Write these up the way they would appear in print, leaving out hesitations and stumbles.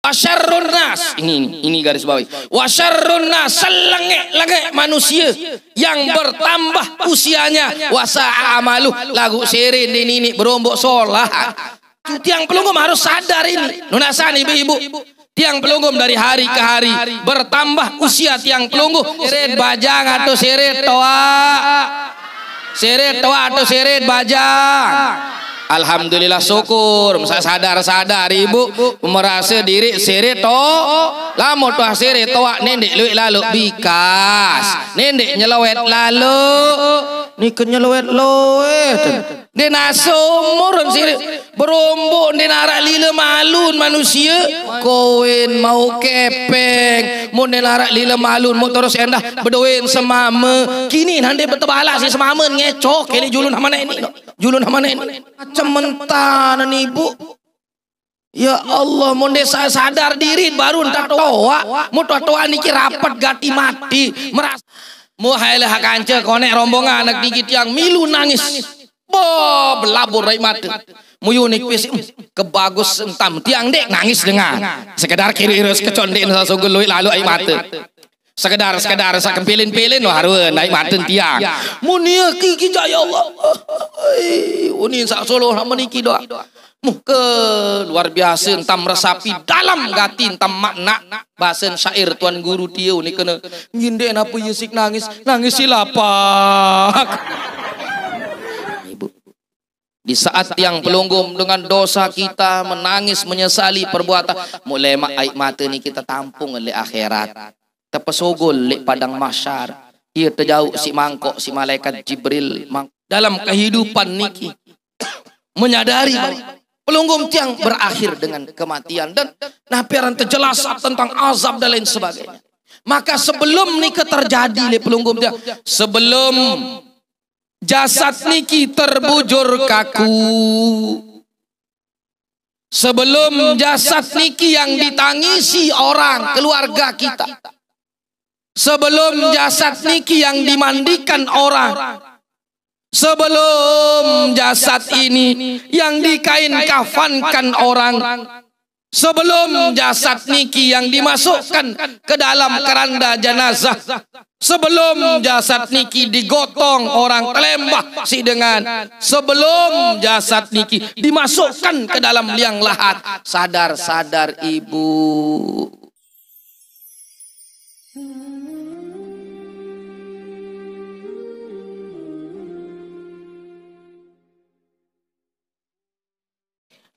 Wasyarrun nas, ini garis bawahi. Wasyarrun nas, selengek-lengek manusia yang bertambah usianya. Wasa'a amalu, lagu sirin ini berombok sholat. Tiang pelunggum harus sadar ini. Nunasan ibu-ibu, tiang pelunggum dari hari ke hari bertambah usia tiang pelunggum. Sirit bajang atau sirit toa? Sirit toa atau sirit bajang? Alhamdulillah syukur, saya sadar ibu merasa diri sirit to, lama tuh sirit toa nendek luik lalu bikas, nendek nyelawet lalu, ni kenyelawet loet, dia nasumur sirit berombok, dia narak lila malun manusia, koin mau kepeng, mau dia narak lila malun, mau terus endah berdoain semama, kini nanti betul balas si semama ngecok, ini julun mana ini, julun mana ini. Macam mentanan ibu. Ya Allah, mau desa sadar diri baru entar toa, mau toa niki rapat gati mati, merasa mau halah kanca konek rombongan anak dikit yang milu nangis, belabur rai mata, muyu nik pis kebagus entam tiang dek nangis dengan sekedar kiri irus kecondein sasugul lalu ai mata. Sekedar sakempilin-pilin harun naik maten tiang. Munia ki jaya Allah. Uni sak solo meniki doa. Muke luar biasa entam resapi dalam gati entam makna bahasan syair tuan guru tieu ni kena nginde apa yesik nangis silapak. Ibu. Di saat yang pelunggum dengan dosa kita menangis menyesali perbuatan, mulai air mata ni kita tampung oleh akhirat. Terpesogol lek padang mahsyar, ia terjauh si mangkok si malaikat Jibril dalam kehidupan niki menyadari pelunggum tiang berakhir dengan kematian dan napiaran terjelas tentang azab dan lain sebagainya. Maka sebelum niki terjadi le pelunggum tiang, sebelum jasad niki terbujur kaku, sebelum jasad niki yang ditangisi orang keluarga kita, sebelum jasad niki yang dimandikan orang, sebelum jasad ini yang dikain kafankan orang, sebelum jasad niki yang dimasukkan ke dalam keranda jenazah, sebelum jasad niki digotong orang telembak si dengan, sebelum jasad niki dimasukkan ke dalam liang lahat, sadar ibu.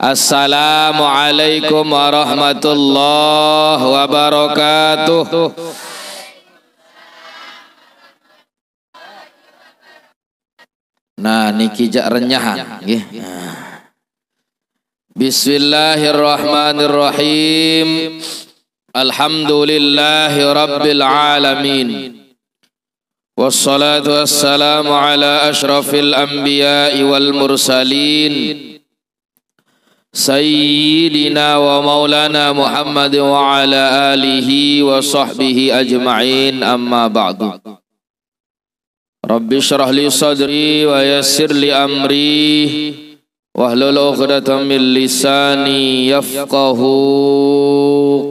Assalamualaikum warahmatullahi wabarakatuh. Nah niki jak renyahan nggih. Bismillahirrahmanirrahim. Alhamdulillahi rabbil alamin. Wassalatu wassalamu ala asyrafil anbiya'i wal mursalin. Sayyidina wa maulana Muhammad wa ala alihi wa sahbihi ajma'in, amma ba'du. Rabbi syrah li sadri wa yassir li amri wahlul 'uqdatam min lisani yafqahu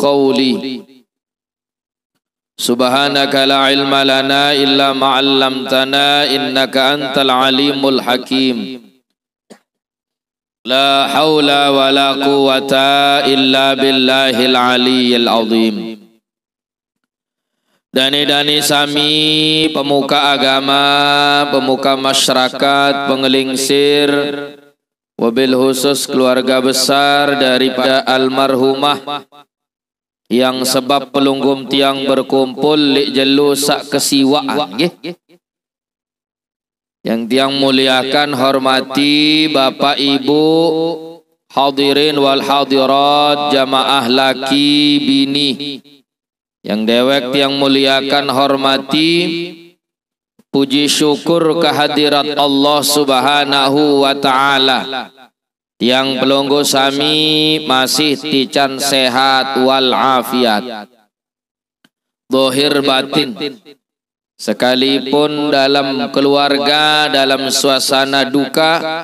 qawli. Subhanaka la ilma lana illa ma 'allamtana innaka antal alimul hakim. La haula wa la quwata illa billahil aliyyil azim. Dani sami pemuka agama, pemuka masyarakat, pengelingsir, wabil khusus keluarga besar daripada almarhumah yang sebab pelunggum tiang berkumpul lik jelu sak kesiwaan nggih. Yang tiang muliakan hormati Bapak Ibu hadirin wal hadirat, jamaah laki bini. Yang dewek tiang muliakan hormati, puji syukur kehadirat Allah Subhanahu wa taala. Tiang pelunggu sami masih tican sehat wal afiat, zahir batin. Sekalipun dalam keluarga, dalam suasana duka,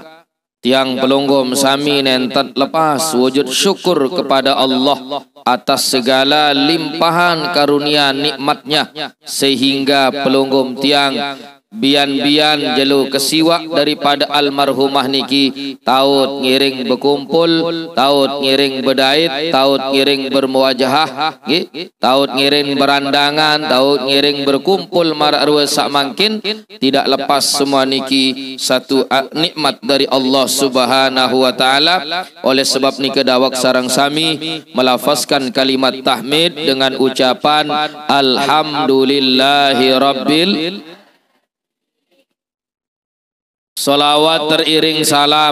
tiang pelunggum sami nentat lepas wujud syukur kepada Allah atas segala limpahan karunia nikmatnya, sehingga pelunggum tiang bian-bian jelu kesiwak daripada almarhumah niki taut ngiring berkumpul, taut ngiring berdait, taut ngiring bermuwajahah, taut ngiring berandangan, taut ngiring berkumpul marak rua sak mangkin. Tidak lepas semua niki satu nikmat dari Allah Subhanahu wa taala. Oleh sebab niki dawak sarang sami melafazkan kalimat tahmid dengan ucapan alhamdulillahi rabbil. Salawat teriring salam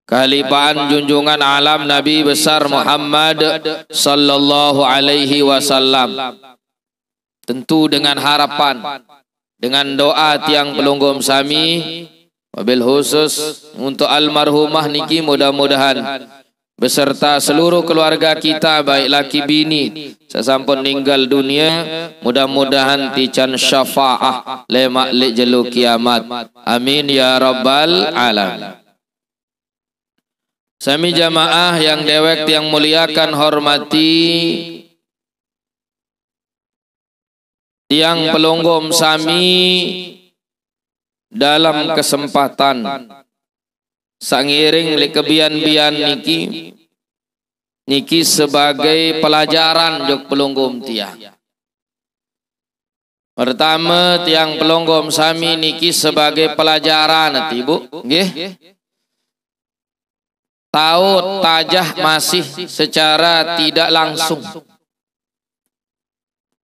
kehalifahan junjungan alam Nabi besar Muhammad sallallahu alaihi wasallam. Tentu dengan harapan, dengan doa tiang pelunggum sami, wabil khusus untuk almarhumah niki, mudah-mudahan beserta seluruh keluarga kita baik laki bini sesampun ninggal dunia, mudah-mudahan tican syafaah lemak lek jelu kiamat. Amin ya rabbal alamin. Sami jamaah yang dewek yang muliakan hormati, tiang pelunggum sami dalam kesempatan sangiring le kebian-bian niki sebagai pelajaran jok pelunggum tiang. Pertama, tiang pelunggum sami niki sebagai pelajaran nanti Bu, nggih. Taut tajah masih secara tidak langsung.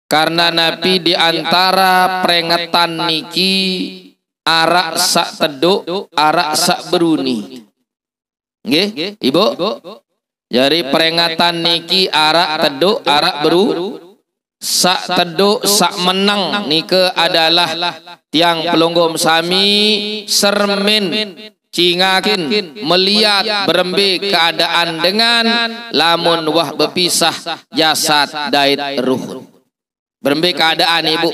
Karena Nabi di antara peringatan niki arak sak teduk, arak sak beruni. Nggih, Ibu? Jadi peringatan niki arak teduk, arak beru, sak teduk, sak menang nike adalah tiang pelunggum sami sermin cingakin melihat berembe keadaan dengan lamun wah berpisah jasad dait ruh. Berembe keadaan Ibu.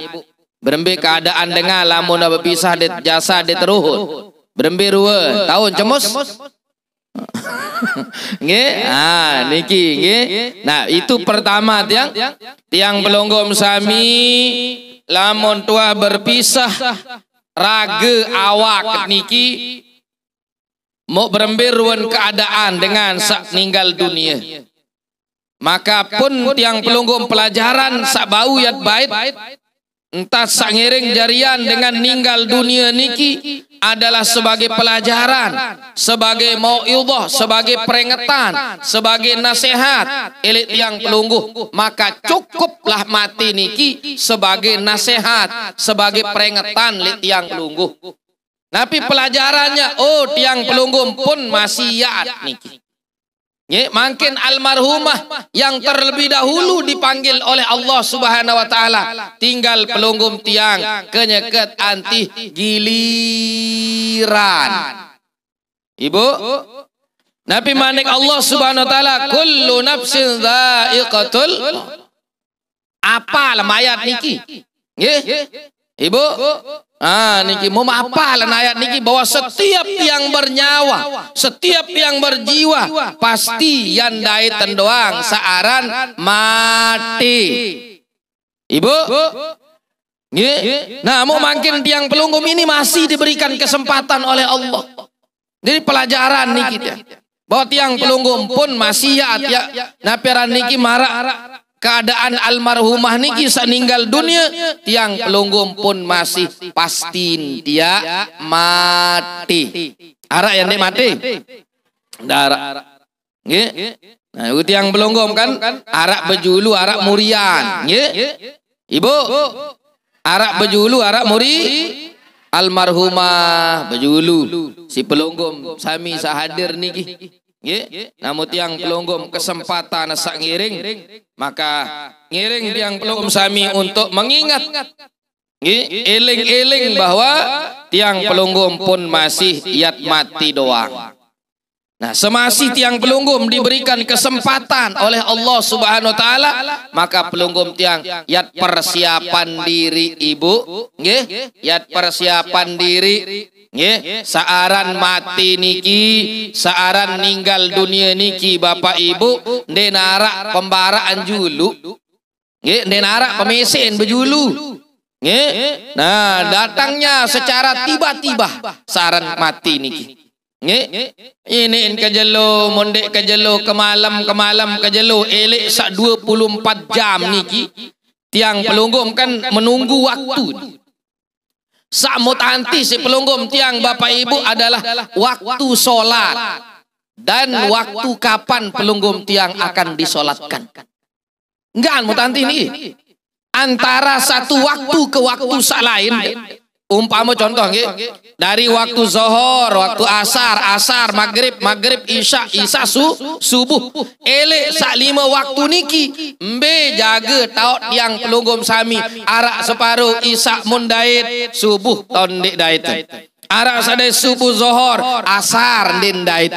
Berembe keadaan dengan lamun berpisah dit jasa dit ruhut. Berembe rua tahun cemus. Nggih, niki nggih. Nah, itu pertama tiang pelunggum sami lamun tua berpisah raga awak niki mau berembe ruan keadaan dengan sak ninggal dunia. Maka pun tiang pelunggum pelajaran sak bau yat bait entah sangiring jarian dengan ninggal dunia niki adalah sebagai pelajaran, sebagai mau'idhah, sebagai peringatan, sebagai nasihat elit yang pelungguh. Maka cukuplah mati niki sebagai nasihat, sebagai peringatan elit yang pelungguh. Tapi pelajarannya, oh tiang pelungguh pun masih yaat niki. Makin almarhumah yang terlebih dahulu dipanggil oleh Allah Subhanahu wa taala, tinggal pelunggum tiang kenyeket anti giliran. Ibu, Nabi manik Allah Subhanahu wa taala kullu nafsin dha'iqatul. Apa ayat niki? Nggih. Ibu, niki mau apa ayat niki bahwa setiap yang bernyawa, setiap yang berjiwa pasti yang daitan doang searan mati. Ibu, nah mau makin tiang pelunggum ini masih diberikan kesempatan oleh Allah. Jadi pelajaran niki bahwa tiang pelunggum pun masih ya naperan niki marak keadaan almarhumah niki seninggal dunia, tiang pelunggum pun masih pasti dia mati. Arak yang dia mati, darah. Nah, itu tiang pelunggum kan, arak bejulu, arak murian. Ibu, arak bejulu, arak muri, almarhumah bejulu. Si pelunggum sami sahadir niki. Namun tiang pelunggum kesempatan sak ngiring, maka ngiring tiang pelunggum sami untuk mengingat, eling-eling bahwa tiang pelunggum pun masih yat mati doang. Nah, semasi tiang pelunggum diberikan kesempatan oleh Allah Subhanahu wa taala, maka pelunggum tiang yat persiapan diri ibu, nggih, yat persiapan diri, nggih, saaran mati niki, saaran ninggal dunia niki bapak ibu, denara pembaraan julu, nggih, denara pemesin bejulu, nggih. Nah, datangnya secara tiba-tiba saaran mati niki. Ini kejelo mondek kejelo kemalam kejelo elek sak 24 jam niki tiang pelunggum kan menunggu waktu. Sak mutanti si pelunggum tiang bapak ibu adalah waktu sholat dan waktu kapan pelunggum tiang akan disolatkan. Enggak mutanti ini antara satu waktu ke waktu sak lain. Umpama contoh nggih, dari waktu zuhur, waktu asar, maghrib, isya, subuh. Elek sak 5 waktu niki, mbe jaga taut yang pelunggum sami, arak separuh isya mundait, subuh tondek dait. Arak sadai subuh zuhur, asar din dait.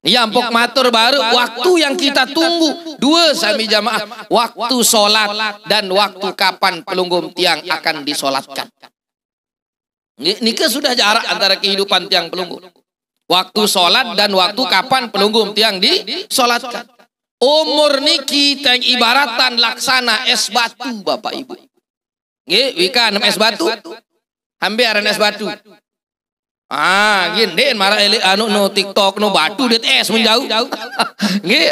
Yang pok matur baru waktu yang kita tunggu dua sami jamaah, waktu sholat dan waktu kapan pelunggum tiang akan disolatkan. Nika sudah jarak antara kehidupan tiang pelunggum. Waktu sholat dan waktu kapan pelunggum tiang disolatkan. Umur niki tiang ibaratan laksana es batu bapak ibu. Nggih, wika es batu. Hampir es batu. Gini marah elik no TikTok no batu dit es menjauh. Nggih,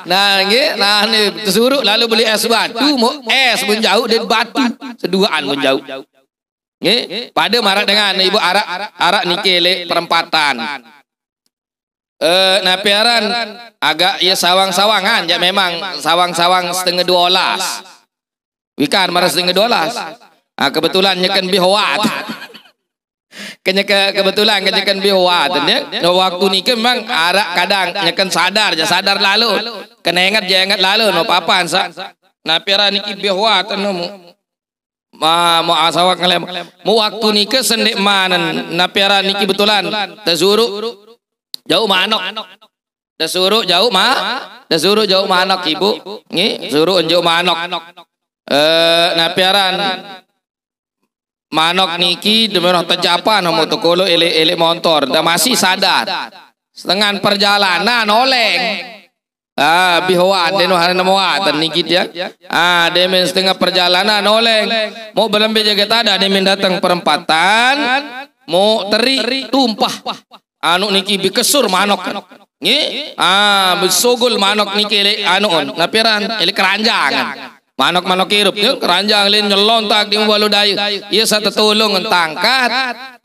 nah nggih, nah ini suruh lalu beli es batu, mau es menjauh dit batu seduaan menjauh. Pada marah dengan ibu arak nikele perempatan. Napiaran agak ya sawang-sawangan ya memang sawang-sawang setengah 12. Wikan marah setengah 12. Kebetulan nyekan bihawat. Kebetulan nyekan bihawat ya. Waktu ni memang arak kadang nyekan sadar lalu. Kena ingat lalu no papan sa. Napiaran niki bihawat no mau asawak ngelem mau waktu nikah sendek mana napiara niki betulan dasuruh jauh manok dasuruh jauh manok ibu nih suruh jauh manok napiaran manok niki demen terjapan mau tukolo elek motor dan masih sadar setengah perjalanan oleng bihawat deno hari namuatan niki dia. Demen setengah perjalanan oleng mau berlembe jaga tada demen datang perempatan mau teri tumpah anu niki bikesur manok nggih besogol manok niki napiran ele keranjangan manok hirup keranjang lin nyelontak di walu dayu ieu satetulung tangkat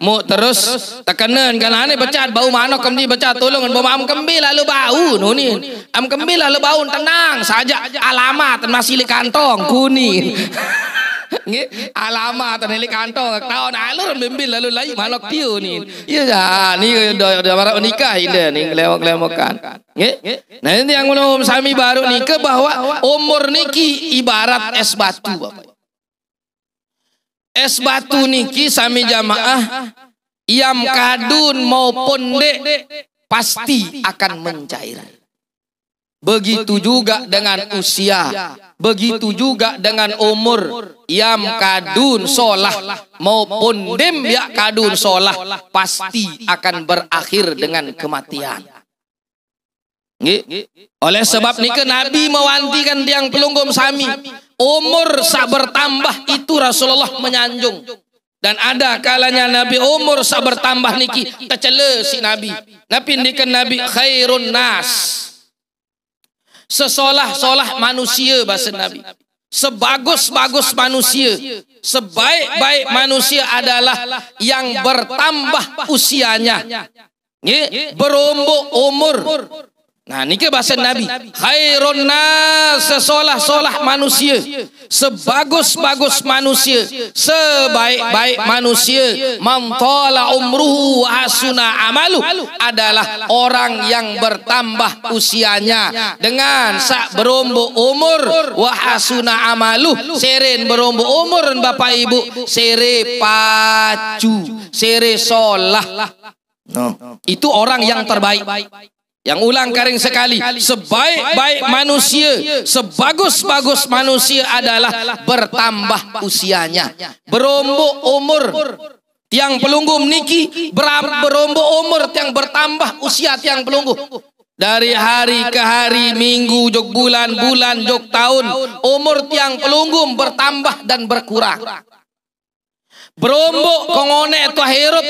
mau terus tekanan kan ane becat bau manok kemdi becat tulungan bau am kembi lalu bau nuni am kembi lalu bau tenang saja alamat masih di kantong kuning nggih alamat di kantong tahun alur bimbil lalu lagi manok tiu nih iya ni udah marah nikah ini nih lewok-lewokan nggih. Nah ini yang belum sami baru nikah bahwa umur niki ibarat es batu bapak. Es batu niki sami jamaah iam kadun maupun dek pasti akan mencair. Begitu juga dengan usia, begitu juga dengan umur. Iam kadun solah maupun dem ya kadun solah pasti akan berakhir dengan kematian. Oleh sebab nikah Nabi mewantikan tiang pelunggum sami umur sak bertambah itu Rasulullah menyanjung. Dan ada kalanya Nabi umur sak bertambah niki tercela si Nabi. Napindikan Nabi khairun nas. Sesolah-solah manusia bahasa Nabi. Sebagus-bagus manusia, sebaik-baik manusia adalah yang bertambah usianya, berombok umur. Nah, ini ke bahasa Nabi. Khairun nas, sesolah-solah manusia, sebagus-bagus manusia, sebaik-baik manusia, man tala umruhu wa hasuna amalu, adalah orang yang bertambah usianya dengan sak berombok umur wa hasuna amalu, seren berombok umur Bapak Ibu, sere pacu, sere solah. Itu orang yang terbaik. Yang ulang karing sekali, sebaik-baik manusia, sebagus-bagus manusia adalah bertambah usianya, berombok umur. Tiang pelunggu niki berombok umur, tiang bertambah usia tiang pelunggu. Dari hari ke hari, minggu, jog bulan, bulan, jog tahun, umur tiang pelunggu bertambah dan berkurang. Berombok kongone itu hirup,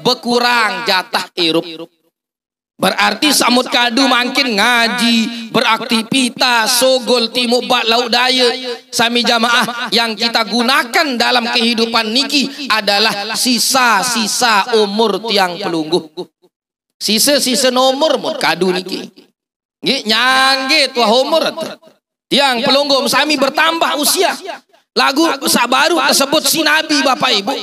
berkurang jatah hirup. Berarti samut kadu makin ngaji, beraktivitas, sogol timuk bak laut daya. Sami jamaah yang kita gunakan dalam kehidupan niki adalah sisa-sisa umur tiang pelungguh. Sisa-sisa nomor mut kadu niki. Nggih nyangge tua umur tiang pelungguh sami bertambah usia. Lagu sabaru tersebut si Nabi Bapak Ibu.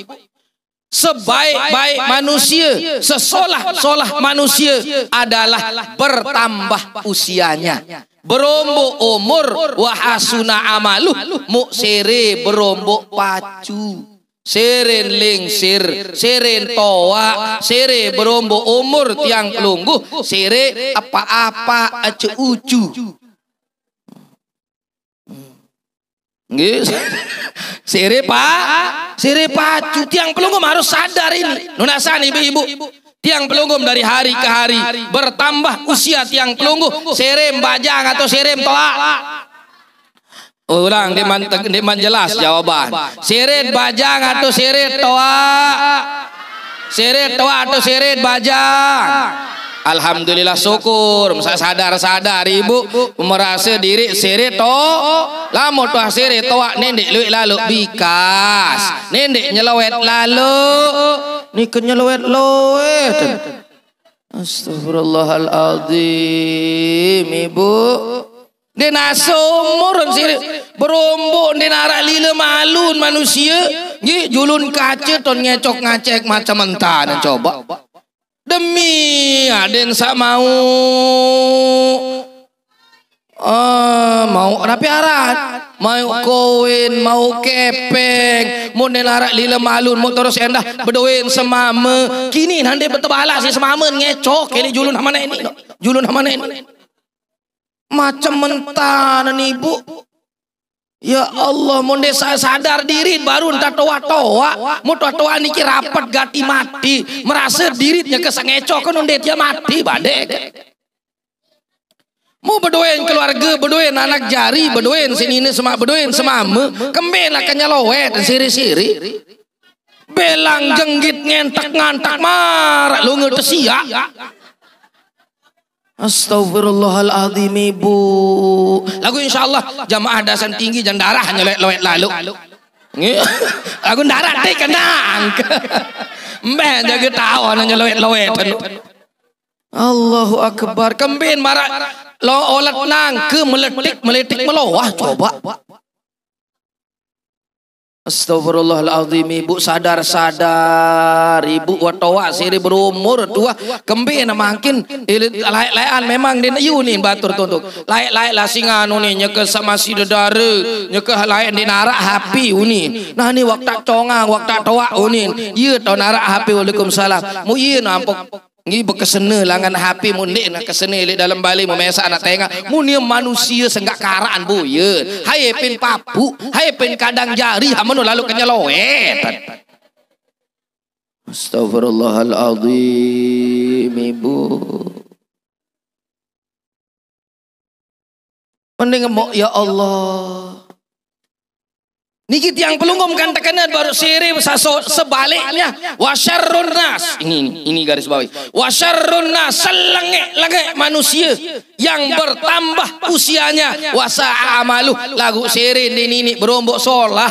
Sebaik-baik manusia, sesolah-solah manusia adalah bertambah usianya, berombok umur, wahasuna amalu, muk sere berombok pacu, seren lingsir, seren toa, sere berombok umur tiang pelungguh, sere apa-apa acu ucu. Nggih. Sire pacu tiang pelunggum harus sadar ini. Nunasan ibu-ibu, tiang pelunggum dari hari ke hari bertambah usia tiang pelungguh. Serem bajang atau serem toa? Ulang deman jelas jawaban. Seret bajang atau seret toa? Seret toa atau seret bajang? Alhamdulillah syukur, saya sadar ibu merasa diri seret to, lama tuh seret to, nendek luik lalu bikas, nendek nyelawet lalu, nikah nyelawet lowet. Astagfirullahaladzim ibu. Dena sumur seret berombok dena arak lila malun manusia, nggih julun kaca ton ngecok ngacek macam mentah dan coba. Demi aden sak mau rapi arat, mau kawin, mau kepeng, mau nelarak lila malun, mau terus endah berdoain semama. Kini nanti betebala si semama ngecok ini julun mana ini, julun mana ini, macam mentah nih ibu. Ya Allah, mau desa sadar diri baru entah toa-toa, mau toa-toa niki rapat gati mati, merasa dirinya kesengecok kan undet dia mati badek. Mau berdoain keluarga, berdoain anak jari, berdoain sini semua, berdoain semama, kembali akan nyalowet siri-siri, belang jenggit ngentak-ngantak marah lu ngetesia. Astagfirullahaladzim ibu. Lagu insyaallah jamaah dasan tinggi dan darah nyelewet lalu. Lagu darah teh kenang. Mbah jaga tahu nyelewet. Allahu akbar. Kembin marak lo olat nang ke meletik melowah coba. Astagfirullahaladzim ibu sadar ibu watowa siri berumur tua kembali makin layak memang din nih batur tuntuk layak lah singanu nih nyeke sama si dedare nyeke layak di narak hapi uni nah ini waktu congang waktu toa uni iya tau narak hapi waalaikumsalam mu iya nampok ngi bekesene langan HP mundik nak kesene dalam bali memesa anak tengah munia manusia senggak karaan bu ye hai pin papu hai pin kadang jari hamun lalu kenyelowet. Astagfirullahaladzim ibu. Mending ya Allah. Niki tiang pelunggum kan tekanan baru siri sebaliknya wasyarrun nas ini garis bawahi wasyarrun nas selenge manusia yang bertambah usianya wasa'a amalu lagu siri ini berombok solah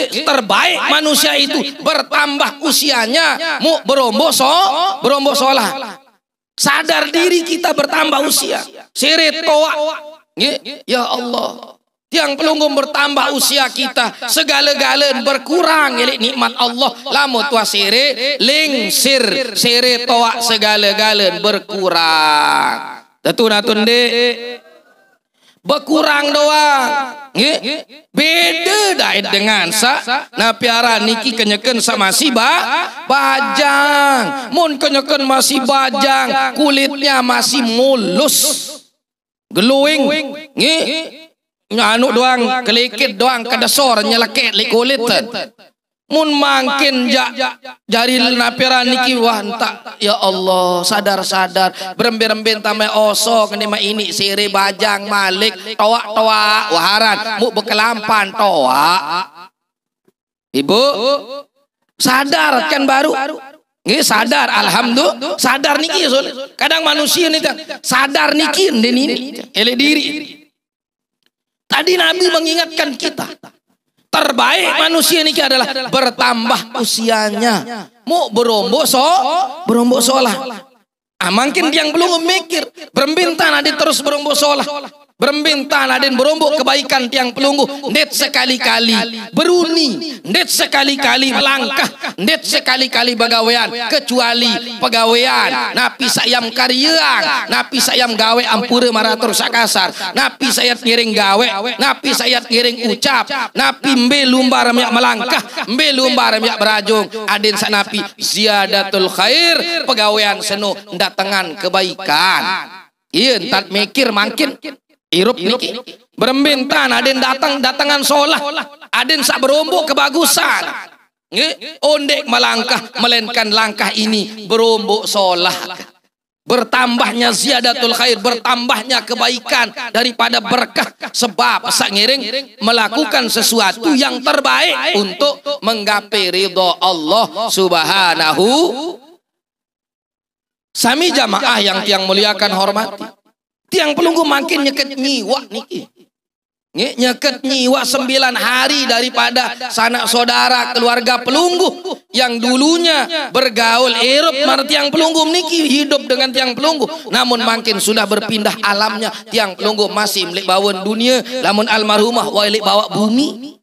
terbaik manusia itu bertambah usianya mu berombok solah sadar diri kita bertambah usia siri toa ya Allah. Tiang pelunggum bertambah usia kita segala-gala berkurang nikmat Allah lamu tua sere lingsir sere toa segala-gala berkurang. Datun de berkurang doang. Nggih, beda dah dengan na piara niki kenyeken sa masih bajang. Mun kenyeken masih bajang, kulitnya masih mulus, glowing. Nggih, anu doang, kelekit doang, kadasor nyeleket li kulit. Mun makin jari napiran niki wah entak ya Allah sadar beremben tamai oso kene ini sire bajang malik toak waharan mu bekelampan toak. Ibu sadar kan baru nggih sadar alhamdulillah sadar niki kadang manusia nih sadar niki ini ele diri. Tadi Nabi mengingatkan kita terbaik manusia ini adalah bertambah usianya. Mau berombok solah. Makin yang belum memikir berembintan adin terus berombok solah. Berembintan adin berombok kebaikan tiang pelunggu. Net sekali-kali beruni, net sekali-kali melangkah, net sekali-kali bagawean kecuali pegawaian. Napi sayam karyang, napi sayam gawe ampura maratur sakasar, napi sayat ngiring gawe, napi sayat ngiring ucap, napi mbe lumbar miak melangkah, mbe lumbar miak berajung. Adin sanapi ziyadatul khair, pegawaian seno datangan kebaikan. Iya, entar mikir makin irup niki berembintan aden datangan solah aden sak berombok kebagusan nggih ondek melangkah melainkan langkah ini berombok solah bertambahnya ziyadatul khair bertambahnya kebaikan daripada berkah sebab sak ngiring melakukan sesuatu yang terbaik untuk menggapai ridha Allah Subhanahu. Sami jamaah yang tiang muliakan hormati, tiang pelunggu makin nyeket nyiwa niki. Nyeket nyiwa 9 hari daripada sanak saudara keluarga pelunggu yang dulunya bergaul erup mar tiang pelunggu niki hidup dengan tiang pelunggu, namun makin sudah berpindah alamnya. Tiang pelunggu masih milik bawon dunia, lamun almarhumah wailik bawa bumi.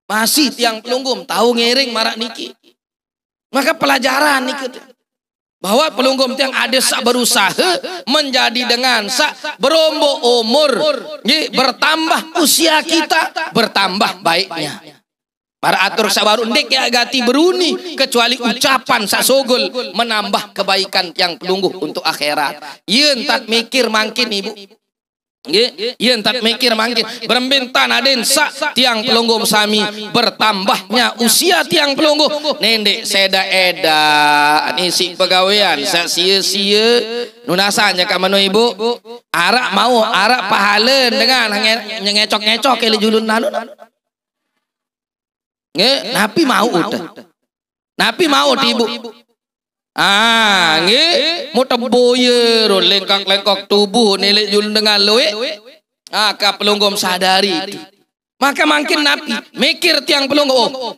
Masih tiang pelunggu tahu ngiring marak niki. Maka pelajaran niki bahwa pelunggum tiang ada sak berusaha menjadi dengan sak berombok umur, bertambah usia kita bertambah baiknya. Para atur sabaru ndek ya gati beruni kecuali ucapan sak sogol menambah kebaikan tiang pelungguh untuk akhirat. Yen tak mikir makin ibu. Yen tak mikir makin berembintan aden sak tiang pelungguh sami bertambahnya usia tiang pelungguh nendek seda eda isi pegawaian sak sia-sia nunasanya ka mano ibu arak mau arak pahala dengan ngecok-ngecok kali julun nanu napi mau udah napi mau ibu nggih mu teboye ro lengkak-lengkok tubuh nilai jul dengan loe ka pelunggum sadari itu. Maka makin napi mikir tiang pelunggu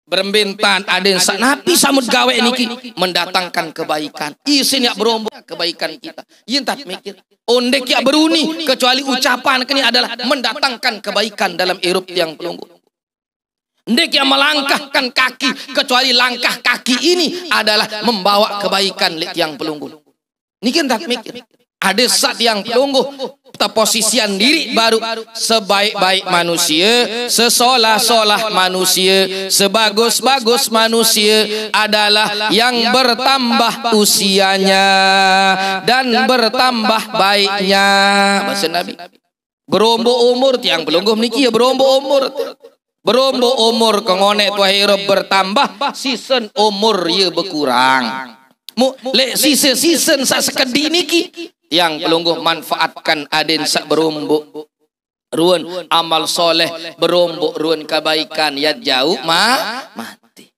berembintan aden sak napi samud gawe niki mendatangkan kebaikan isin ya berombok kebaikan kita yen tak mikir ondek ya beruni kecuali ucapan kini adalah mendatangkan kebaikan dalam irup tiang pelunggu. Ndek yang melangkahkan kaki kecuali langkah kaki ini adalah membawa kebaikan li tiang pelunggu. Niki tak mikir. Ada sak tiang pelunggu posisian diri baru sebaik-baik manusia, sesolah-solah manusia, sebagus-bagus manusia adalah yang bertambah usianya dan bertambah baiknya. Bahasa Nabi. Berombok umur tiang pelunggu niki ya berombok umur. Berombok umur kengone tua hirup bertambah season umur ye berkurang. Le season sak sekedi niki yang pelungguh manfaatkan aden sak berombok ruan amal soleh berombok ruan kebaikan ya jauh mati.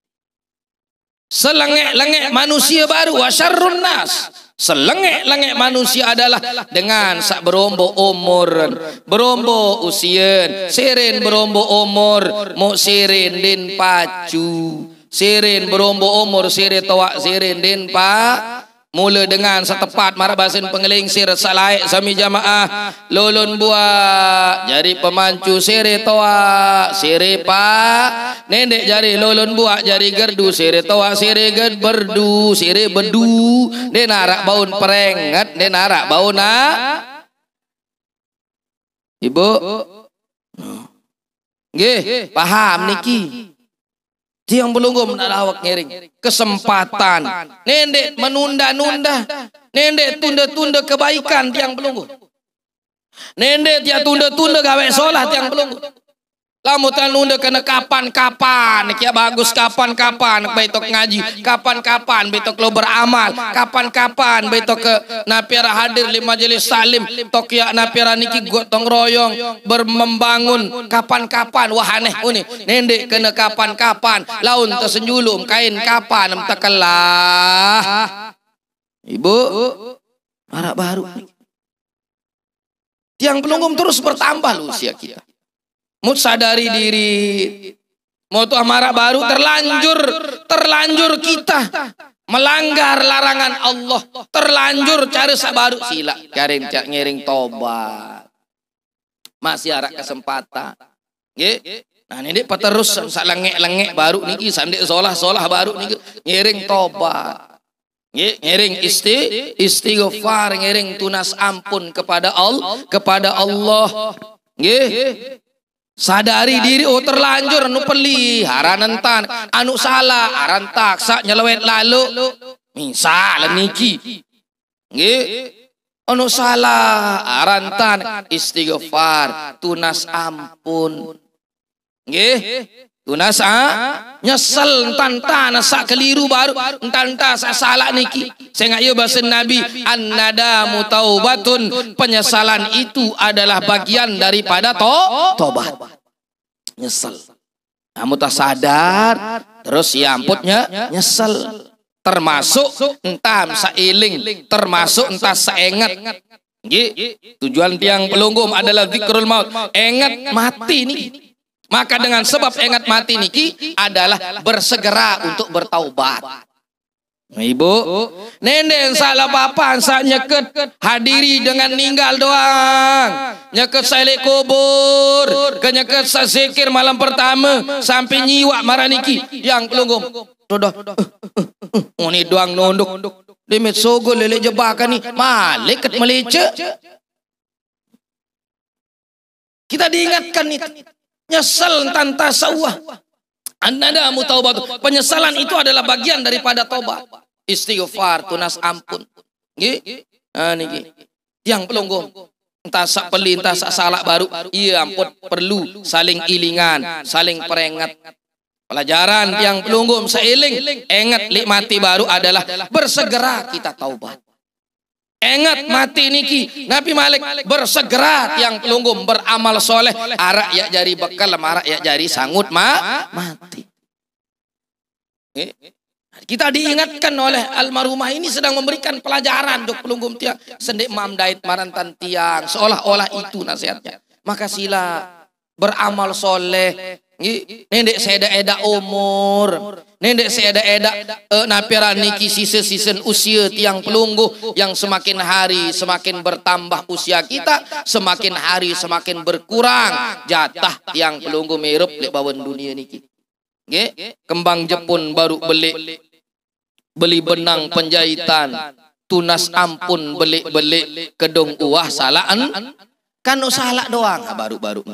Selengek-lengek manusia baru wasyarrun nas. Selengek-lengek manusia adalah dengan sak berombok umur, berombok usia, sirin berombok umur, mu sirin din pacu, sirin berombok umur, sirin tawak sirin din pa. Mula dengan setepat marah basin pengeling sir salaik sami jamaah lulun buat jari pemancu sire toa sire pa nendek jari lulun buat jari gerdu sire toa sire ged berdu sire bedu den arak baun perengat den arak baun Ibu, nggih, paham niki. Tiang belum menalawak ngiring kesempatan. Nendek menunda-nunda, nendek tunda-tunda kebaikan tiang belum. Nendek dia tunda-tunda gawe sholat tiang belum. Lamu nunda kena kapan-kapan, kia bagus kapan-kapan, betok ngaji, kapan-kapan betok lo beramal, kapan-kapan betok ke napiara hadir di majelis salim, tokia napiara niki gotong royong bermembangun, kapan-kapan wah aneh uni, nendek kena kapan-kapan, laun tersenjulum kain kapan emtakelah, ibu, marak baru, tiang pelunggum terus bertambah usia kita. Mau sadari diri, mau tuh marah baru terlanjur kita melanggar larangan Allah, terlanjur cari sabaru sila, cari ngiring tobat, masih ada kesempatan, nah ini peterus lengek baru niki sandik solah baru niki ngiring tobat, ngiring istighfar, ngiring tunas ampun kepada Allah, sadari diri terlanjur anu pelihara nentan anu salah aran taksa nyelewet lalu misal niki nggih anu salah aran tan istighfar tunas ampun nggih tunas nyesel entan sak keliru baru entan sak salah niki saya ngayo bahasa Nabi an-nadamu taubatun, penyesalan itu adalah bagian daripada tobat. Nyesel. Kamu tak sadar terus ya amputnya nyesel. Termasuk entam sailing, termasuk entah seingat. Tujuan tiang pelunggum adalah zikrul maut, ingat mati nih. Maka dengan sebab ingat mati niki adalah bersegera untuk bertaubat. Nah, ibu, nendeng salah papan saat nyeket hadiri dengan ninggal doang, nyeket salik kubur, kenyeket zikir malam pertama sampai nyiwak maraniki yang pelunggum. Dodo, ini doang nunduk, limit sogol lele jebakan nih, malaikat meleceh. Kita diingatkan nih, nyesel tanpa sawah. An-nadamu taubat, penyesalan itu adalah bagian daripada tobat. Istighfar, tunas ampun. Nggih. Nah niki. Yang pelunggum. Entah sak peli, entah sak salah baru. Iya ampun perlu saling ilingan, saling peringat. Pelajaran yang pelunggum seiling, ingat mati baru adalah bersegera kita taubat. Ingat mati niki Nabi Malik bersegera yang pelunggum beramal soleh arak ya jari bekal marak ya jari sangut mati. Kita diingatkan oleh almarhumah ini sedang memberikan pelajaran untuk pelunggum tiang sendik mam dait marantan tiang seolah-olah itu nasihatnya. Maka sila beramal soleh. Nendek seda-eda umur, nendek seda-eda napiran niki sisa-sisa usia tiang pelunggu yang semakin hari semakin bertambah usia kita, semakin hari semakin berkurang jatah tiang pelunggu merup lek bawen dunia niki. Nggih, kembang Jepun baru beli benang penjahitan, tunas ampun beli kedong uah salaan kan salah doang baru-baru.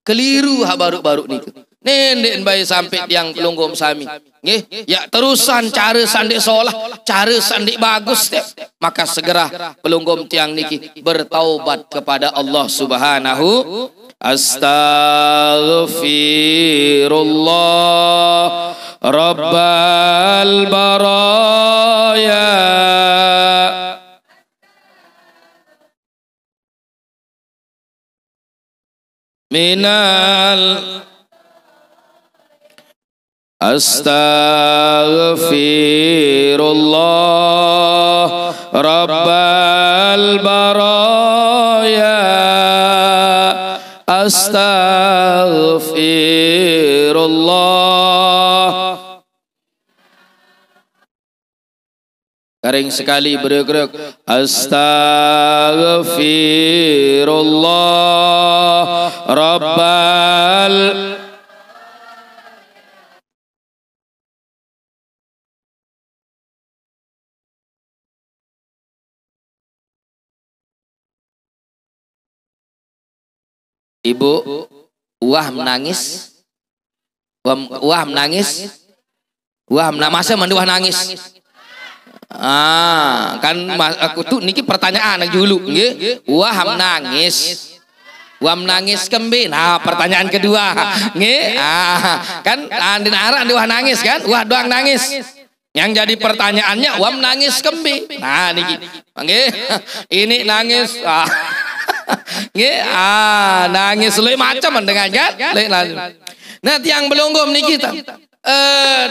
Keliru baru-baru niku. Nendek bae sampai tiang pelunggum sami. Nggih, ya terusan cara sandik solah, cara sandik bagus teh. Maka segera pelunggum tiang niki bertaubat kepada Allah Subhanahu. Astaghfirullah Rabbal baraya minal astaghfirullah rabbal baraya astaghfirullah. Garing sekali bergerak astaghfirullah rabbal Ibu, wah menangis. Wah menangis. Wah masa menduah nangis. Kan aku tuh niki pertanyaan dulu nggih. Wah menangis. Wah menangis kembe. Nah, pertanyaan kedua. Nggih. Kan andin arah wah nangis kan? Wah doang nangis. Yang jadi pertanyaannya wah menangis kembe. Nah niki. Nggih. Ini nangis. Nggih. Nangis leuy macam dengan kan? Nah, tiang belunggum niki ta.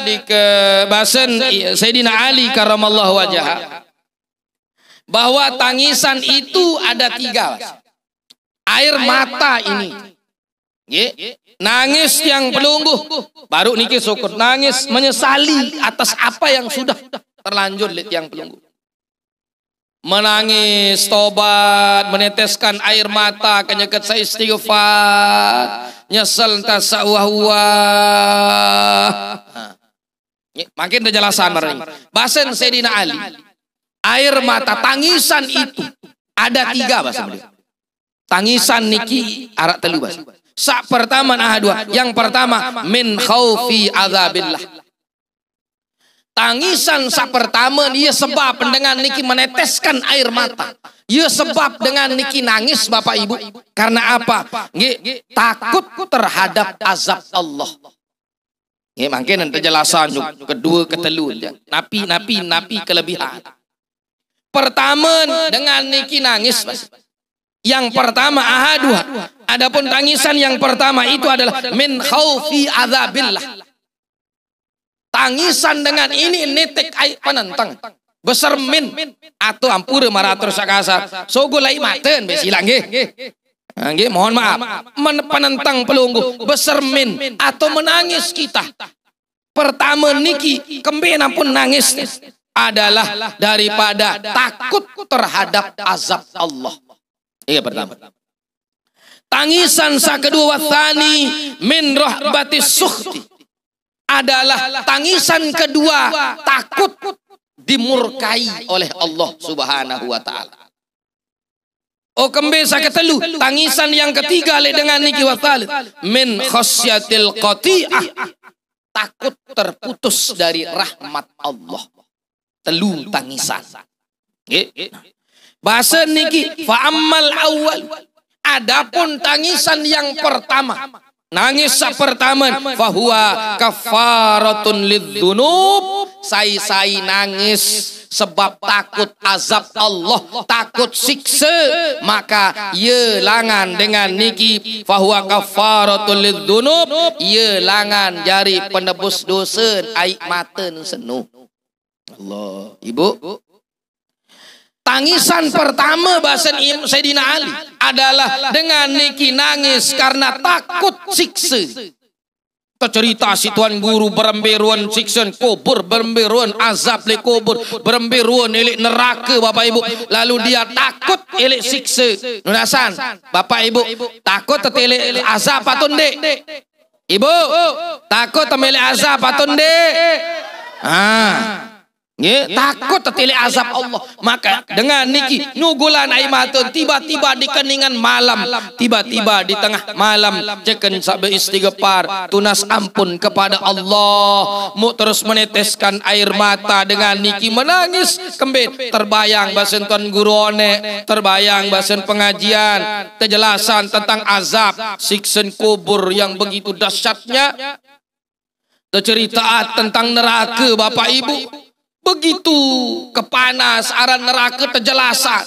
Di kebasan Sayyidina Ali karramallahu wajhah bahwa tangisan itu ada 3. Air mata ini nangis yang pelungguh, baru niki syukur, nangis menyesali atas apa yang sudah terlanjur yang pelungguh, menangis tobat, meneteskan air mata kenyakat saya istighfar, nyesel tasawwah. Makin kejelasan marani. Bahasan Sayyidina Ali, air mata tangisan itu ada 3 bahasa beliau. Tangisan niki arak telu bahasa. Sak pertama dua. Yang pertama min khaufi azabillah. Tangisan sak pertama dia sebab dengan niki meneteskan air mata. Dia sebab dengan niki nangis Bapak Ibu. Karena apa? Takut terhadap azab Allah. Mungkin penjelasan kedua ketelu. Napi kelebihan. Pertama dengan niki nangis. Yang pertama dua. Adapun tangisan yang pertama itu adalah min khaufi azabillah. Tangisan dengan ini nitik penentang. Besar min atau ampura maratur sakasa. Sogo lai maten besilang nggih. Nggih, mohon maaf. Penentang pelungguh besar min atau menangis kita. Pertama niki kembena pun nangis adalah daripada takut terhadap azab Allah. Iya pertama. Tangisan sa kedua wathani min rahbatis sukhti adalah tangisan kedua takut dimurkai oleh Allah Subhanahu wa taala. Kembe sa ketelu tangisan yang ketiga le dengan niki wathalid min khasyatil qati'ah, takut terputus dari rahmat Allah. Telu tangisan. Bahasa niki fa ammal awal. Adapun tangisan yang pertama, nangis pertama fahuwa kafaratun lidzunub. Sai nangis sebab takut azab Allah, takut siksa, maka ye langan dengan niki fahuwa kafaratun lidzunub, ye langan jari penebus dosa aik maten senuh. Allah, Ibu. Tangisan pertama bahasa Sayyidina Ali adalah dengan niki nangis karena takut siksa. Tercerita si tuan guru beremberuan siksa kubur, beremberuan azab le kubur, beremberuan elek neraka Bapak Ibu. Lalu dia takut elek siksa. Nunasan Bapak Ibu takut elek azab atau ndek? Ibu takut elek azab atau ndek? Takut tertili azab Allah. Maka dengan niki nugulan air mata tiba-tiba di keningan malam, tiba-tiba di tengah malam ceken sabe istighfar, tunas ampun kepada Allah, mu terus meneteskan air mata dengan niki menangis kembali. Terbayang bahasan tuan guru one, terbayang bahasan pengajian, kejelasan tentang azab siksa kubur yang begitu dahsyatnya, cerita tentang neraka Bapak Ibu. Begitu kepanas aran neraka terjelasan.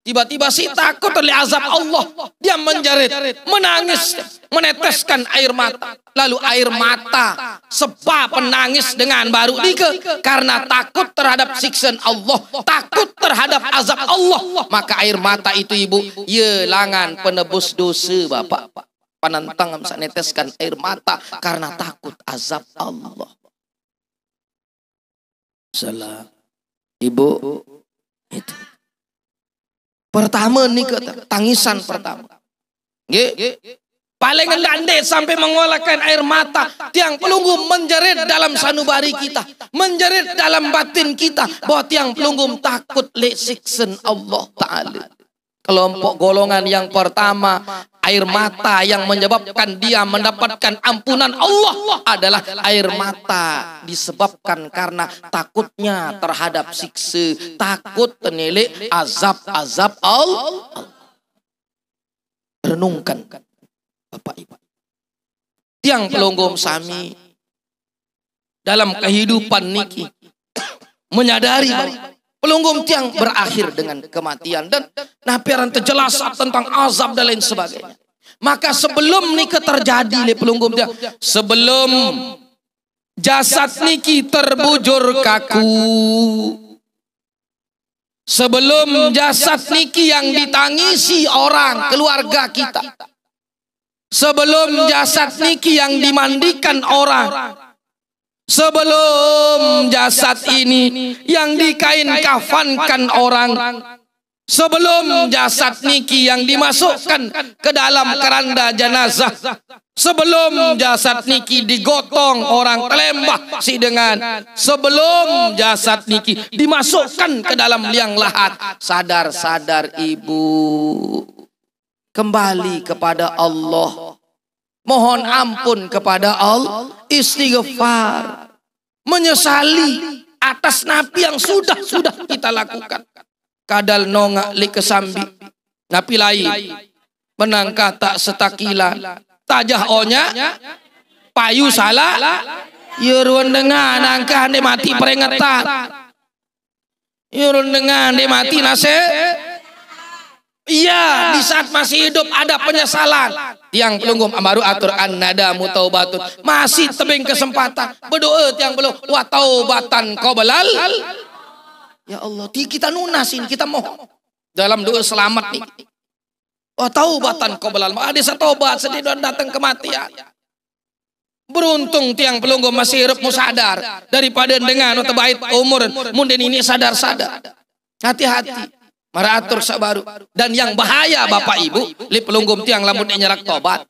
Tiba-tiba si takut oleh azab Allah. Dia menjerit, menangis, meneteskan air mata. Lalu air mata sebab menangis dengan baru dike karena takut terhadap siksaan Allah, takut terhadap azab Allah. Maka air mata itu Ibu, ye langan penebus dosa Bapak. Penentang bisa neteskan air mata karena takut azab Allah. Salah Ibu itu pertama nih tangisan pertama. Paling landai sampai mengolahkan air mata tiang pelunggu menjerit dalam sanubari kita, menjerit dalam batin kita bahwa tiang pelunggu takut le siksen Allah Ta'ala. Kelompok golongan yang pertama air mata yang menyebabkan dia mendapatkan ampunan Allah adalah air mata disebabkan karena takutnya terhadap siksa, takut tenilik azab Allah. Renungkan Bapak Ibu. Tiang pelonggom sami dalam kehidupan niki menyadari bahwa pelonggom tiang berakhir dengan kematian dan napiaran terjelas tentang azab dan lain sebagainya. Maka sebelum niki terjadi le pelonggom tiang, sebelum jasad niki terbujur kaku, sebelum jasad niki yang ditangisi orang keluarga kita, sebelum jasad niki yang dimandikan orang, sebelum jasad ini yang dikain kafankan orang, sebelum jasad niki yang dimasukkan ke dalam keranda jenazah, sebelum jasad niki digotong orang telembah si dengan, sebelum jasad niki dimasukkan ke dalam liang lahat, sadar-sadar ibu kembali kepada Allah. Mohon ampun kepada Allah, istighfar, menyesali atas napi yang sudah kita lakukan. Kadal nongak li kesambi, napi lain menangka tak setakila, tajah onya, payu salah, yurun dengan angka ande mati peringatan, yurun dengan ande mati nase. Iya, di saat masih hidup ada penyesalan. Yang pelunggum amaru atur an-nada mutaubatun. Masih tebing kesempatan. Berdoa yang belum wa taubatan qobalal. Ya Allah, kita nunasin, kita mohon dalam doa selamat nih. Wa taubatan qobalal. Ada satobat sedih dan datang kematian. Beruntung tiang pelunggum masih hidup musadar daripada dengan terbaik umur munden ini sadar-sadar. Hati-hati. Maratur sabaru. Dan yang bahaya Bapak Ibu, li pelunggum tiang lamun nyerak tobat,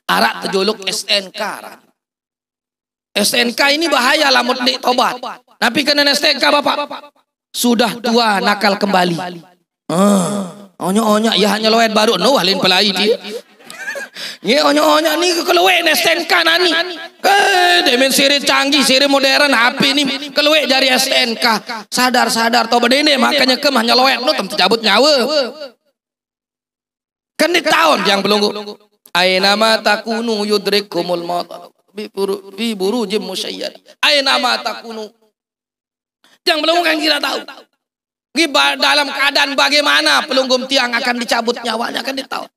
arak terjuluk SNK. SNK ini bahaya lamun di tobat. Tapi kena SNK Bapak, sudah tua nakal kembali. Onya ya hanya lewat baru no halin pelai dia. Ye onya ni keluwe SNK nani. Demen siri canggih, siri modern HP ini keluwe dari SNK. Sadar tobat ini makanya hanya lewat no tentu cabut nyawa. Kan di tahun yang belum aina ma takunu yudrikumul maut bi burujim musyayyad. Aina ma takunu. Yang belum kan kita tahu. Dalam keadaan bagaimana pelunggum tiang akan dicabut nyawanya kan ditahu.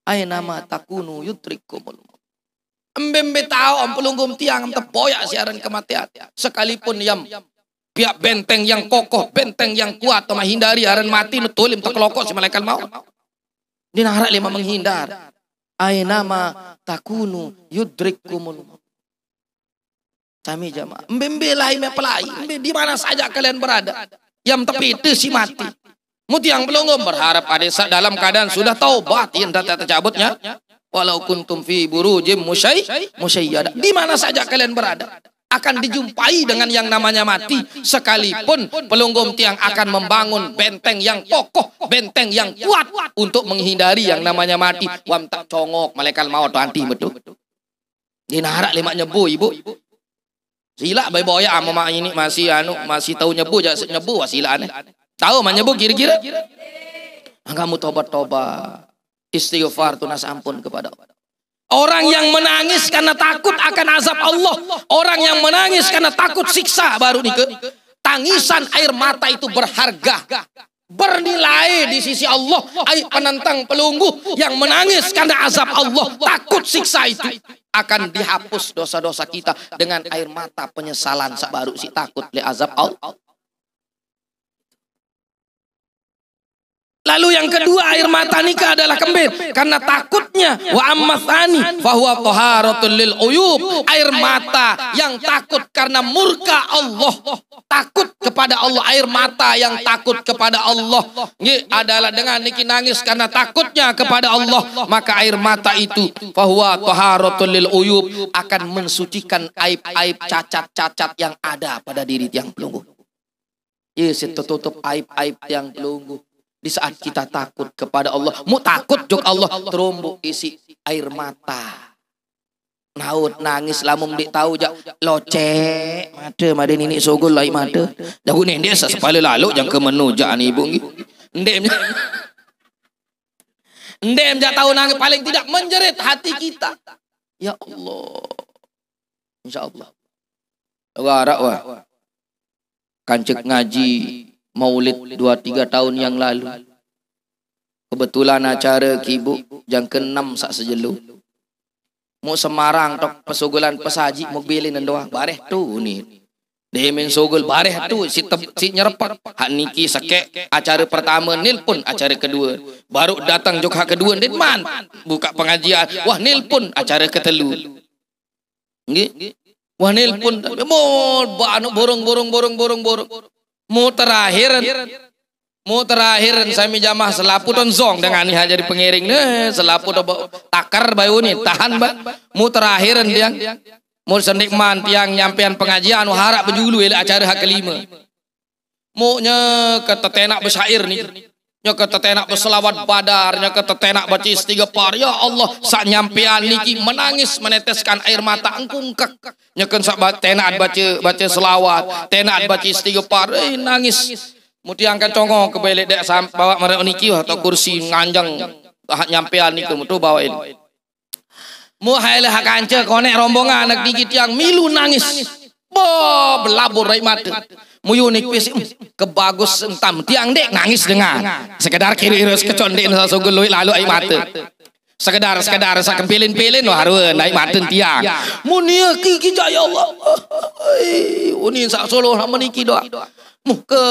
Aina ma takunu yudrikumul maut. Embembe tahu pelunggum tiang tepoyak siaran kematian. Sekalipun yang pihak benteng yang kokoh, benteng yang kuat atau menghindari aran mati nutulim terkelokok si malaikat maut. Dinarak lima menghindar. Aina ma takunu yudrikumul maut. Kami jamaah. Embembe lain mepelai. Di mana saja kalian berada. Yang tepi itu si mati. Muti yang pelunggum berharap ada dalam keadaan sudah taubat yang data tercabutnya. Walau kuntum fi burujim musyayyada. Di mana saja kalian berada akan dijumpai dengan yang namanya mati. Sekalipun pelunggum tiang akan membangun benteng yang kokoh, benteng yang kuat untuk menghindari yang namanya mati. Wam tak congok malaikat maut anti betul. Dinarak lima nyebu ibu. Sila boya ama ini masih tahu nyebu jangan nyebu wasila aneh. Tahu menyebu kira-kira? Kamu tobat-tobat. Istighfar tunas ampun kepada Allah. Orang yang menangis karena takut akan azab Allah. Orang yang menangis karena takut siksa baru nih. Tangisan air mata itu berharga. Bernilai di sisi Allah. Air penentang pelunggu yang menangis karena azab Allah. Takut siksa itu. Akan dihapus dosa-dosa kita dengan air mata penyesalan. Baru si takut li azab Allah. Lalu yang kedua air mata nikah adalah kembir karena takutnya wa ammatsani fahuwa taharatul lil uyub. Air mata yang takut karena murka Allah, takut kepada Allah. Air mata yang takut kepada Allah adalah dengan niki nangis karena takutnya kepada Allah, maka air mata itu fahuwa taharatul lil uyub akan mensucikan aib-aib cacat-cacat yang ada pada diri tiang pelunggu. Yes, tutup aib-aib tiang pelunggu. Di saat kita takut kepada Allah, mu takut jok Allah, terumbuk isi air mata. Naut nangis lamun dik tahu jak locek mata nini sogol lai mata. Jago ni dia sepala lalu jang ke menu jak ni ibu. Ndem jak tahu nangis paling tidak menjerit hati kita. Ya Allah. Insyaallah. Warak wah. Kancek ngaji Maulid 2-3 tahun yang lalu. Kebetulan acara kibu jang ke-6 sak sejelu. Mau Semarang tok pesogolan pesaji mau bilin doang bareh tu ni. Demen sogol bareh tu si nyerepat. Hak niki sake acara pertama nil pun acara kedua. Baru datang jok hak kedua den man buka pengajian. Wah nil pun acara ketelu. Nggih. Wah nil pun mau borong. Mau terakhir sami jamaah selapu don zong dengan ni jadi pengiring selapu takar bayu ni tahan mu terakhir tiang mu sendikman tiang nyampean pengajian harap berjulu acara hak kelima mu nya ketetenak besyair ni nya ketetenak berselawat badar nya ketetenak baca istighfar ya Allah sak nyampean niki menangis meneteskan air mata engkungkek nya kan sak tenak baca selawat tenak baca istighfar nangis muti angkat congok ke belik dek bawa mereka niki atau kursi nganjang hak nyampean niku mutu bawain mu haile hak kanca konek rombongan anak dikit yang milu nangis belabur rai mata mu unik pis kebagus entam tiang dek nangis dengan sekedar kiri irus kecondek nasa sogol lalu ai mata sekedar sak kempilin hareun ai mata tiang mu nia ki ya Allah uni sak solo nama niki doa ke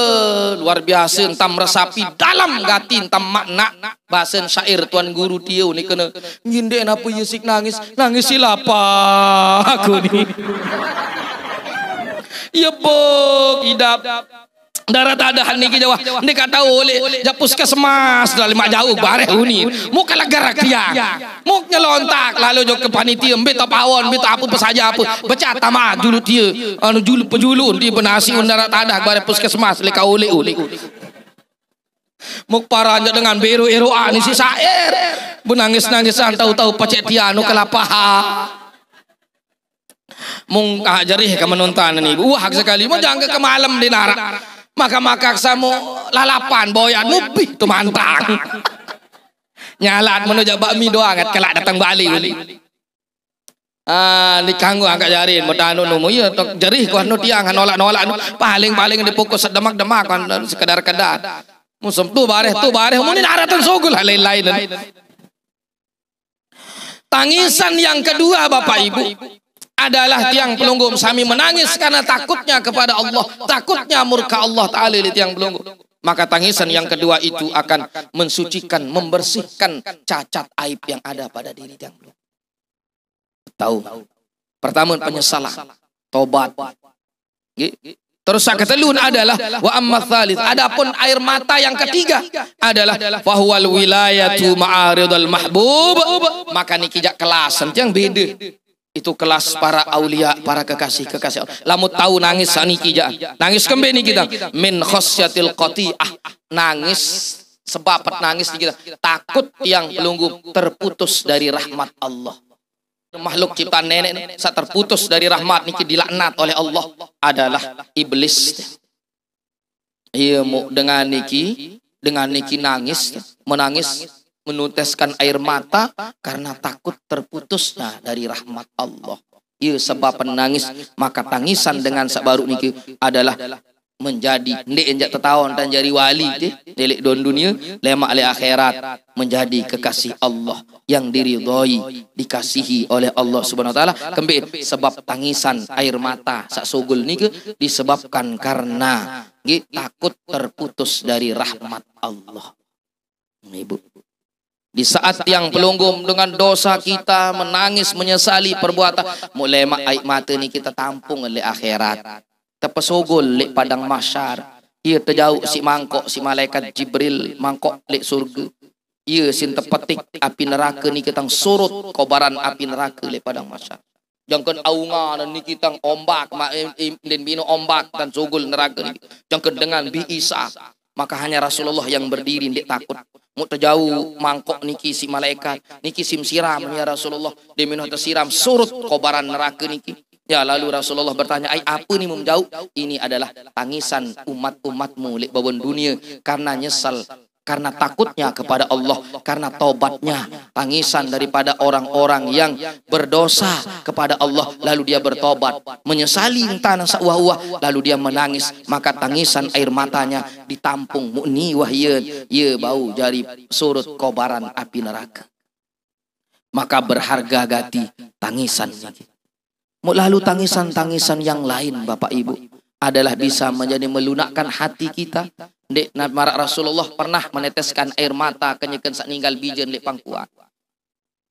luar biasa entam resapi dalam gati entam makna bahasan syair tuan guru tieu ni kena nginde apa yesik nangis silapa aku ni ya bok idap darat ada niki Jawa ni kata oleh japus kesemas dalam mak jauh bareh uni mu kala garak dia mu nyelontak lalu jok ke panitia mbet pawon mbet apa pesaja apa baca tamak julu dia anu julu pejulun di benasi darat ada bareh puskesmas le ka oleh mu paranya dengan beru eroa ni si sair benangis-nangisan tahu-tahu pacek tianu kelapaha mung ajarih ka menonton ni wah sekali mu jangan ke malam di narak maka samu lalapan boyan mubih tu mantang nyalat menuju bakmi doang kelak datang Bali di kanggo angkat jarin modano numu ya tok jerih ko anu tiang nolak paling dipukul sedemak-demak sekedar-kedar musem tu bareh mun aratan sogol lain-lain tangisan yang kedua Bapak Ibu adalah tiang pelunggu sami menangis karena takutnya kepada Allah, takutnya murka Allah Ta'ala di tiang pelunggu. Maka tangisan yang kedua itu akan mensucikan, membersihkan cacat aib yang ada pada diri tiang pelunggu. Tahu. Pertama penyesalan, tobat. Terus yang ketelun adalah wa amma tsalits. Adapun air mata yang ketiga adalah fahwal wilayatu ma'aridul mahbub. Maka niki jak kelas yang beda. Itu kelas para aulia, para kekasih-kekasih Allah. Lamu tahu nangis saniki ja. Nangis kembe ni kita. Min khasyatil qati'ah. Nangis sebab nangis kita. Takut yang pelunggu terputus dari rahmat Allah. Makhluk ciptaan nenek saat terputus dari rahmat niki dilaknat oleh Allah adalah iblis. Iya dengan niki nangis, menangis menuteskan air mata karena takut terputusnya dari rahmat Allah. Ia sebab penangis, maka tangisan dengan sabaru niki adalah menjadi ndek enjak tetawon dan jadi wali delik don dunia lemak le akhirat menjadi kekasih Allah yang diridhoi dikasihi oleh Allah Subhanahu wa taala kembe sebab tangisan air mata sak sogol niki disebabkan karena takut terputus dari rahmat Allah. Ibu di saat yang pelunggum dengan dosa kita menangis menyesali perbuatan mulai air mata ni kita tampung oleh akhirat terpesogol lek padang mahsyar ia terjauh si mangkok si malaikat Jibril mangkok lek surga ia sin tepetik api neraka ni kita surut kobaran api neraka lek padang mahsyar jangkeun aunga dan ni kita ombak den bino ombak dan sogol neraka ni jangkeun dengan bi isa Maka hanya Rasulullah yang berdiri ndik takut. Mu terjauh mangkok niki si malaikat, niki sim siram ya Rasulullah. Dia minuh tersiram surut kobaran neraka niki. Ya lalu Rasulullah bertanya, "Ai apa ni jauh?" Ini adalah tangisan umat-umatmu lek babon dunia karena nyesal, karena takutnya kepada Allah, karena taubatnya. Tangisan daripada orang-orang yang berdosa kepada Allah lalu dia bertobat, menyesali tanah sawah-wah lalu dia menangis, maka tangisan air matanya ditampung mukni wahyeun ye bau jari surut kobaran api neraka. Maka berharga gati tangisan ini. Lalu tangisan-tangisan yang lain Bapak Ibu adalah bisa menjadi melunakkan hati kita. Dek marak Rasulullah pernah meneteskan air mata kenyekan sak ninggal bijen lek pangkuan.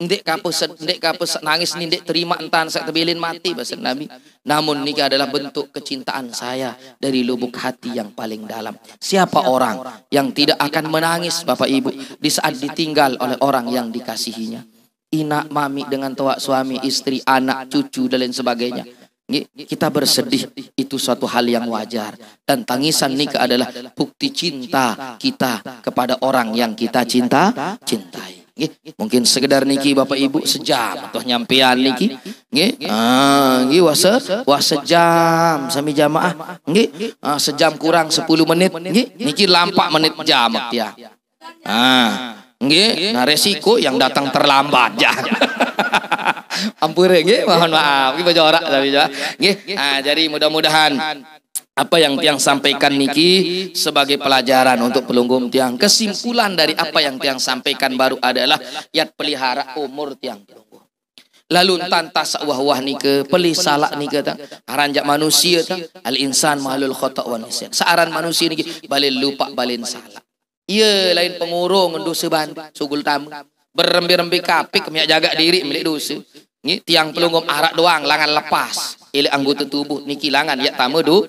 Dek kape nangis ni dek terima entan sak tebilin mati bahasa Nabi. Namun ini adalah bentuk kecintaan saya dari lubuk hati yang paling dalam. Siapa orang yang tidak akan menangis Bapak Ibu di saat ditinggal oleh orang yang dikasihinya? Inak, mami dengan tua suami, istri, anak, cucu dan lain sebagainya. Kita bersedih, itu suatu hal yang wajar. Dan tangisan nikah adalah bukti cinta kita kepada orang yang kita cintai. Mungkin sekedar niki Bapak Ibu sejam atau nyampean niki. Wah sejam sami jamaah. Sejam kurang 10 menit. Niki lampak menit jam ya. Nah resiko yang datang terlambat ya. Ampun mohon maaf kita jorak tapi jadi mudah-mudahan apa yang tiang sampaikan niki sebagai pelajaran untuk pelunggum tiang. Kesimpulan dari apa yang tiang sampaikan baru adalah yat pelihara umur tiang pelunggum. Lalu tanta sawah-wah nike pelih salah nike ta haranjak manusia ta al insan mahlul khata' wa nisyan. Saaran manusia niki balin lupa balin salah. Ia lain pengurung dosa band sugul tamu berembi-rembi kapik miak jaga diri milik dosa. Ni tiang pelunggum arak doang langan lepas. Ile anggota tubuh niki langan ya tamu do.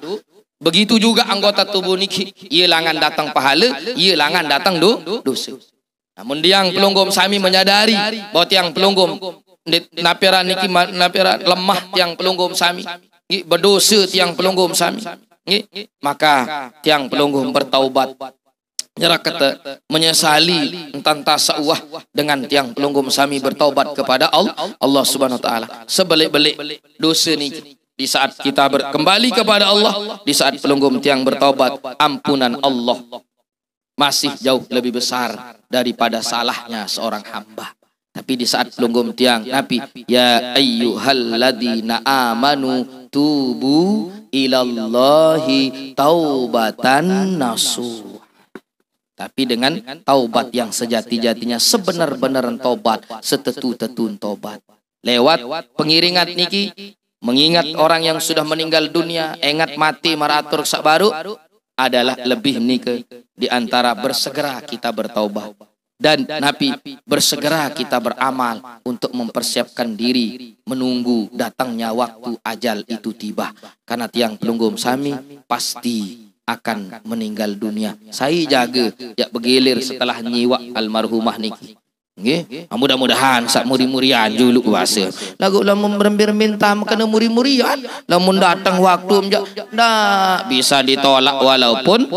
Begitu juga anggota tubuh niki ia langan datang pahala, ia langan datang dosa. Namun tiang pelunggum sami menyadari bahwa tiang pelunggum napira niki napira lemah tiang pelunggum sami. Berdosa tiang pelunggum sami. Maka tiang pelunggum bertaubat. Nyerah kata menyesali tentang tasawuf dengan tiang pelunggum sami bertaubat kepada Allah Subhanahu wa taala. Sebelik-belik dosa ni di saat kita kembali kepada Allah, di saat pelunggum tiang bertaubat, ampunan Allah masih jauh lebih besar daripada salahnya seorang hamba. Tapi di saat pelunggum tiang Nabi, ya ayyuhalladzina amanu tubu ilallahi taubatan nasuh. Tapi dengan taubat yang sejati-jatinya, sebenar-benar taubat, setetu-tetun taubat. Lewat pengiringan niki, mengingat orang yang sudah meninggal dunia, ingat mati maratur sabaru, adalah lebih nike di antara bersegera kita bertaubat. Dan Nabi bersegera kita beramal untuk mempersiapkan diri menunggu datangnya waktu ajal itu tiba. Karena tiang pelunggum sami pasti akan meninggal dunia. Saya jaga ya begilir setelah nyiwa almarhumah niki. Nggih, mudah-mudahan sak muri-murian juluk puasa. Lagu lamun minta kena muri-murian, lamun datang waktu ndak bisa ditolak walaupun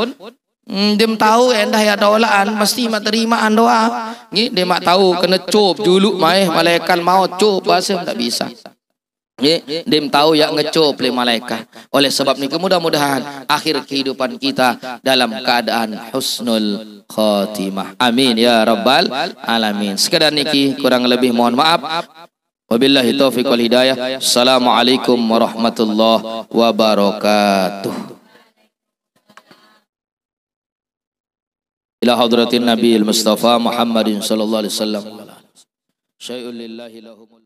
dia tahu endah ya dolaan mesti terimaan doa. Nggih, dia mak tahu kena cop juluk mai malaikat maut cop puasa tak bisa. Dia tahu ya ngecop oleh malaikat. Oleh sebab ni mudah-mudahan akhir kehidupan kita dalam keadaan husnul khatimah. Amin ya rabbal alamin. Sekadar niki kurang lebih mohon maaf. Wabillahi taufiq wal hidayah. Assalamualaikum warahmatullahi wabarakatuh. Ila hadratin Nabi al-Mustafa Muhammadin sallallahu alaihi wasallam. Syai'un lillahi lahumul